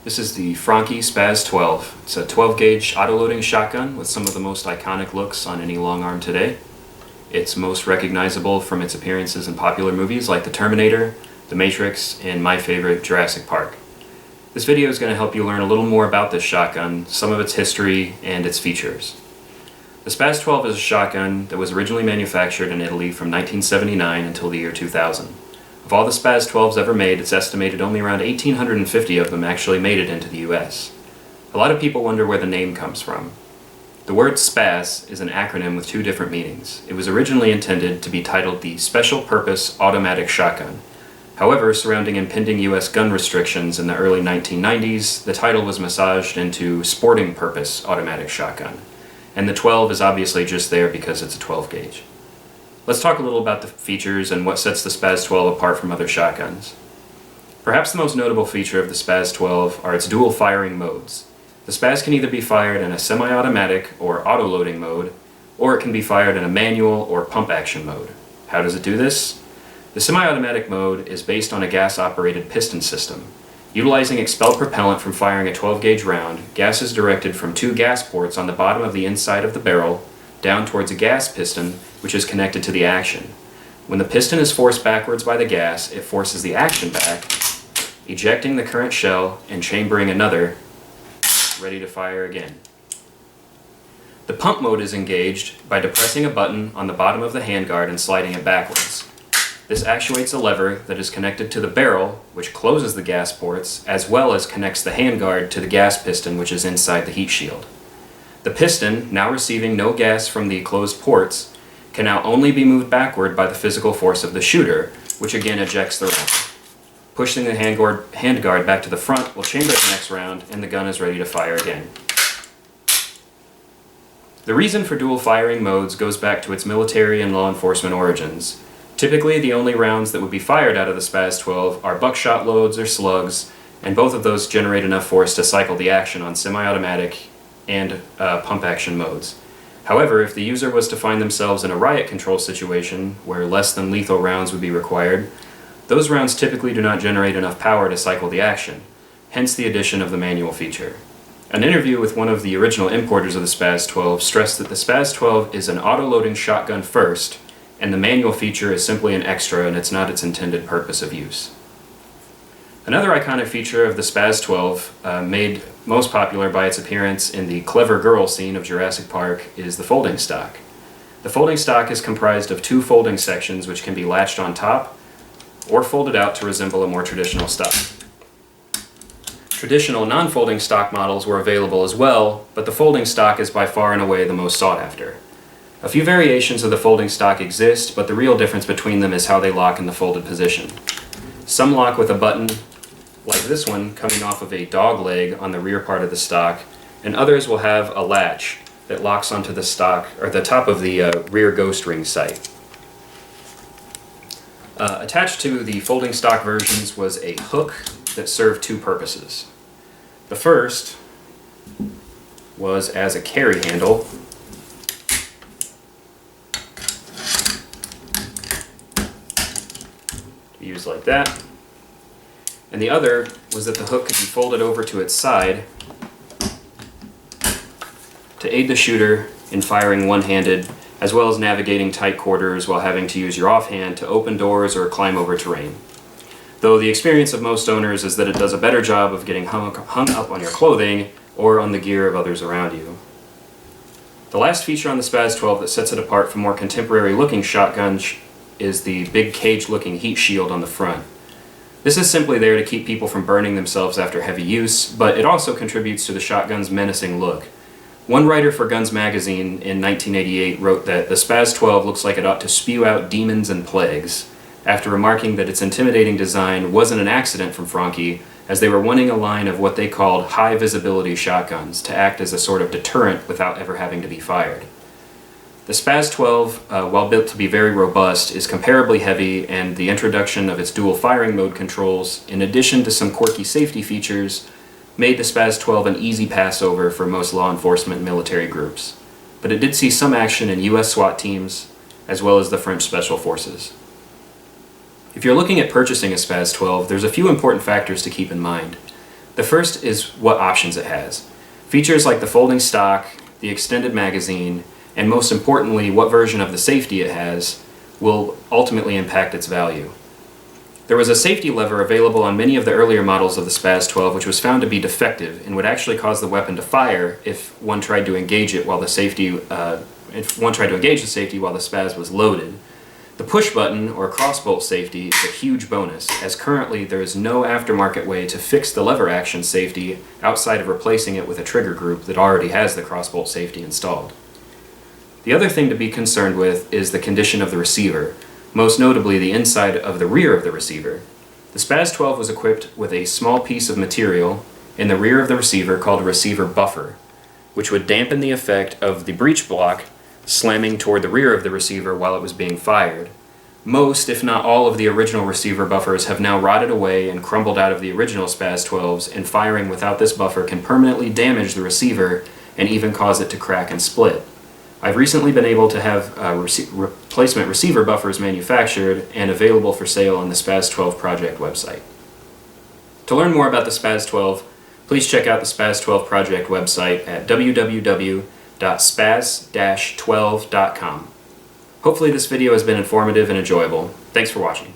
This is the Franchi SPAS 12. It's a 12-gauge auto-loading shotgun with some of the most iconic looks on any long arm today. It's most recognizable from its appearances in popular movies like The Terminator, The Matrix, and my favorite, Jurassic Park. This video is going to help you learn a little more about this shotgun, some of its history, and its features. The SPAS 12 is a shotgun that was originally manufactured in Italy from 1979 until the year 2000. Of all the SPAS 12s ever made, it's estimated only around 1,850 of them actually made it into the US. A lot of people wonder where the name comes from. The word SPAS is an acronym with two different meanings. It was originally intended to be titled the Special Purpose Automatic Shotgun. However, surrounding impending US gun restrictions in the early 1990s, the title was massaged into Sporting Purpose Automatic Shotgun. And the 12 is obviously just there because it's a 12 gauge. Let's talk a little about the features and what sets the SPAS 12 apart from other shotguns. Perhaps the most notable feature of the SPAS 12 are its dual firing modes. The SPAS can either be fired in a semi-automatic or auto-loading mode, or it can be fired in a manual or pump-action mode. How does it do this? The semi-automatic mode is based on a gas-operated piston system. Utilizing expelled propellant from firing a 12-gauge round, gas is directed from two gas ports on the bottom of the inside of the barrel down towards a gas piston, which is connected to the action. When the piston is forced backwards by the gas, it forces the action back, ejecting the current shell and chambering another, ready to fire again. The pump mode is engaged by depressing a button on the bottom of the handguard and sliding it backwards. This actuates a lever that is connected to the barrel, which closes the gas ports, as well as connects the handguard to the gas piston, which is inside the heat shield. The piston, now receiving no gas from the closed ports, can now only be moved backward by the physical force of the shooter, which again ejects the round. Pushing the handguard back to the front will chamber the next round, and the gun is ready to fire again. The reason for dual firing modes goes back to its military and law enforcement origins. Typically, the only rounds that would be fired out of the SPAS 12 are buckshot loads or slugs, and both of those generate enough force to cycle the action on semi-automatic and pump-action modes. However, if the user was to find themselves in a riot control situation where less than lethal rounds would be required, those rounds typically do not generate enough power to cycle the action, hence the addition of the manual feature. An interview with one of the original importers of the SPAS 12 stressed that the SPAS 12 is an auto-loading shotgun first, and the manual feature is simply an extra and it's not its intended purpose of use. Another iconic feature of the SPAS 12, made most popular by its appearance in the clever girl scene of Jurassic Park, is the folding stock. The folding stock is comprised of two folding sections which can be latched on top or folded out to resemble a more traditional stock. Traditional non-folding stock models were available as well, but the folding stock is by far and away the most sought after. A few variations of the folding stock exist, but the real difference between them is how they lock in the folded position. Some lock with a button, like this one, coming off of a dog leg on the rear part of the stock, and others will have a latch that locks onto the stock, or the top of the rear ghost ring sight. Attached to the folding stock versions was a hook that served two purposes. The first was as a carry handle, used like that, and the other was that the hook could be folded over to its side to aid the shooter in firing one-handed, as well as navigating tight quarters while having to use your offhand to open doors or climb over terrain. Though the experience of most owners is that it does a better job of getting hung up on your clothing or on the gear of others around you. The last feature on the SPAS 12 that sets it apart from more contemporary-looking shotguns is the big cage-looking heat shield on the front. This is simply there to keep people from burning themselves after heavy use, but it also contributes to the shotgun's menacing look. One writer for Guns magazine in 1988 wrote that the SPAS 12 looks like it ought to spew out demons and plagues, after remarking that its intimidating design wasn't an accident from Franchi, as they were wanting a line of what they called high-visibility shotguns to act as a sort of deterrent without ever having to be fired. The SPAS 12, while built to be very robust, is comparably heavy, and the introduction of its dual firing mode controls, in addition to some quirky safety features, made the SPAS 12 an easy passover for most law enforcement and military groups. But it did see some action in US SWAT teams, as well as the French Special Forces. If you're looking at purchasing a SPAS 12, there's a few important factors to keep in mind. The first is what options it has. Features like the folding stock, the extended magazine, and most importantly, what version of the safety it has will ultimately impact its value. There was a safety lever available on many of the earlier models of the SPAS 12 which was found to be defective and would actually cause the weapon to fire if one tried to engage it while the safety, while the SPAS was loaded. The push button or crossbolt safety is a huge bonus, as currently there is no aftermarket way to fix the lever action safety outside of replacing it with a trigger group that already has the crossbolt safety installed. The other thing to be concerned with is the condition of the receiver, most notably the inside of the rear of the receiver. The SPAS 12 was equipped with a small piece of material in the rear of the receiver called a receiver buffer, which would dampen the effect of the breech block slamming toward the rear of the receiver while it was being fired. Most, if not all, of the original receiver buffers have now rotted away and crumbled out of the original SPAS 12s, and firing without this buffer can permanently damage the receiver and even cause it to crack and split. I've recently been able to have replacement receiver buffers manufactured and available for sale on the SPAS 12 project website. To learn more about the SPAS 12, please check out the SPAS 12 project website at www.spas-12.com. Hopefully this video has been informative and enjoyable. Thanks for watching.